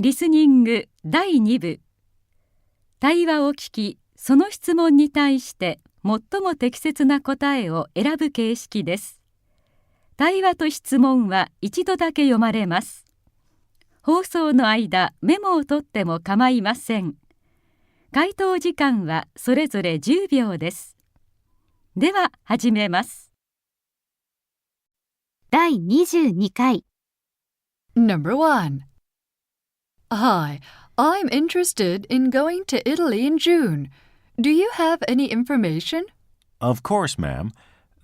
リスニング第2部。対話を聞き、その質問に対して最も適切な答えを選ぶ形式です。対話と質問は一度だけ読まれます。放送の間、メモを取っても構いません。回答時間はそれぞれ10秒です。では始めます。第22回 Number 1. Hi, I'm interested in going to Italy in June. Do you have any information? Of course, ma'am.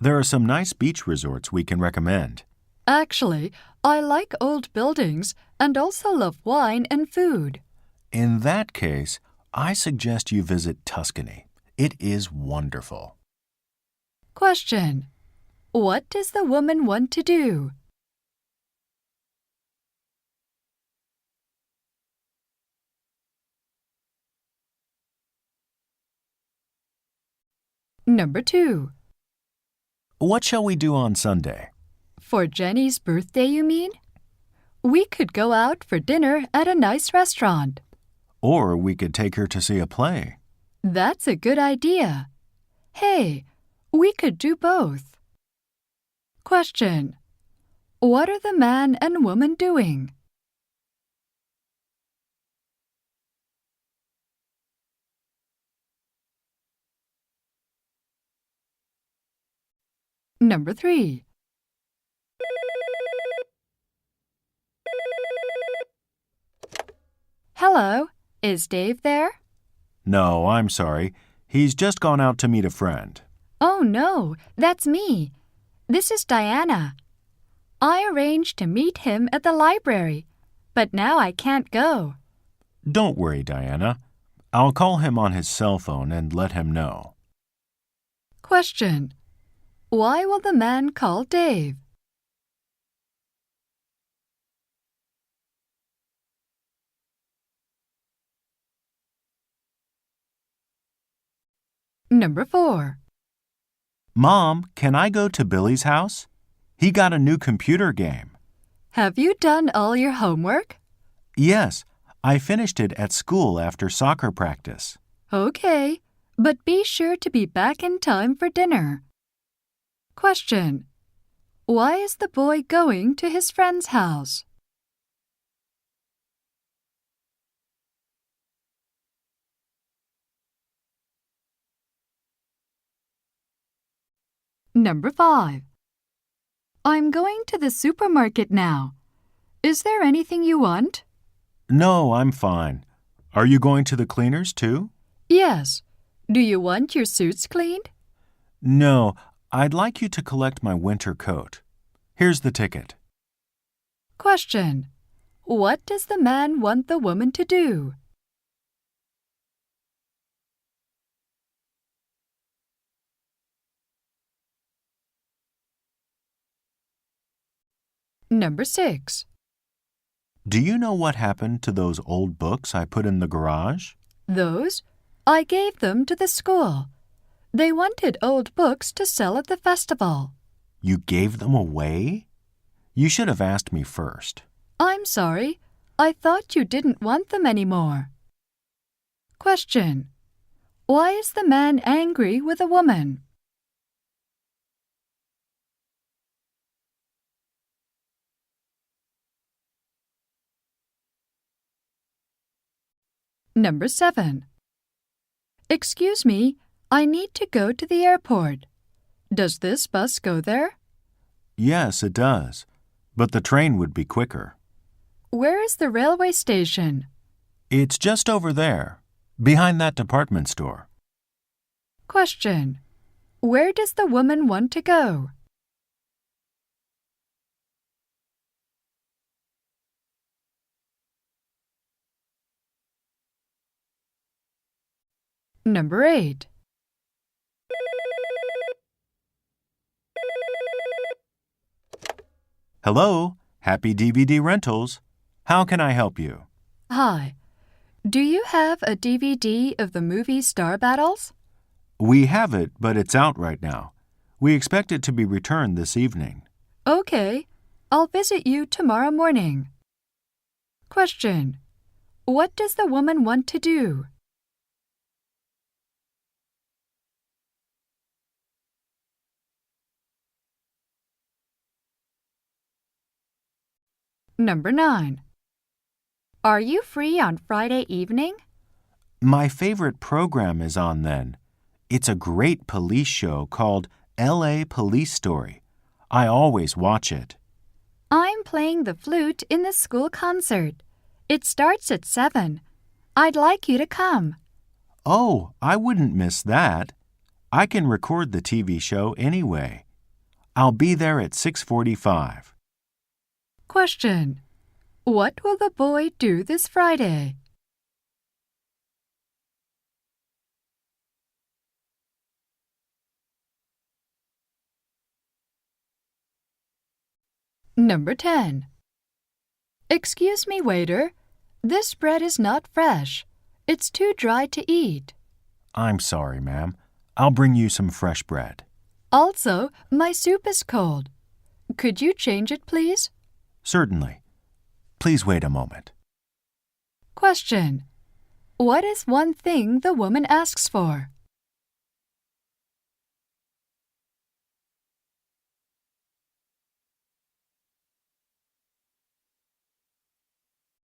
There are some nice beach resorts we can recommend. Actually, I like old buildings and also love wine and food. In that case, I suggest you visit Tuscany. It is wonderful. Question. What does the woman want to do? Number 2. What shall we do on Sunday? For Jenny's birthday, you mean? We could go out for dinner at a nice restaurant. Or we could take her to see a play. That's a good idea. Hey, we could do both. Question. What are the man and woman doing? Number 3. Hello, is Dave there? No, I'm sorry. He's just gone out to meet a friend. Oh no, that's me. This is Diana. I arranged to meet him at the library, but now I can't go. Don't worry, Diana. I'll call him on his cell phone and let him know. Question. Why will the man call Dave? Number 4. Mom, can I go to Billy's house? He got a new computer game. Have you done all your homework? Yes, I finished it at school after soccer practice. Okay, but be sure to be back in time for dinner. Question. Why is the boy going to his friend's house? Number 5. I'm going to the supermarket now. Is there anything you want? No, I'm fine. Are you going to the cleaners too? Yes. Do you want your suits cleaned? No, I'd like you to collect my winter coat. Here's the ticket. Question. What does the man want the woman to do? Number 6. Do you know what happened to those old books I put in the garage? Those? I gave them to the school. They wanted old books to sell at the festival. You gave them away? You should have asked me first. I'm sorry. I thought you didn't want them anymore. Question. Why is the man angry with a woman? Number 7. Excuse me, I need to go to the airport. Does this bus go there? Yes, it does. But the train would be quicker. Where is the railway station? It's just over there, behind that department store. Question. Where does the woman want to go? Number 8. Hello, Happy DVD Rentals. How can I help you? Hi. Do you have a DVD of the movie Star Battles? We have it, but it's out right now. We expect it to be returned this evening. Okay. I'll visit you tomorrow morning. Question. What does the woman want to do? Number 9. Are you free on Friday evening? My favorite program is on then. It's a great police show called LA Police Story. I always watch it. I'm playing the flute in the school concert. It starts at 7. I'd like you to come. Oh, I wouldn't miss that. I can record the TV show anyway. I'll be there at 6:45. Question. What will the boy do this Friday? Number 10. Excuse me, waiter. This bread is not fresh. It's too dry to eat. I'm sorry, ma'am. I'll bring you some fresh bread. Also, my soup is cold. Could you change it, please? Certainly. Please wait a moment. Question. What is one thing the woman asks for?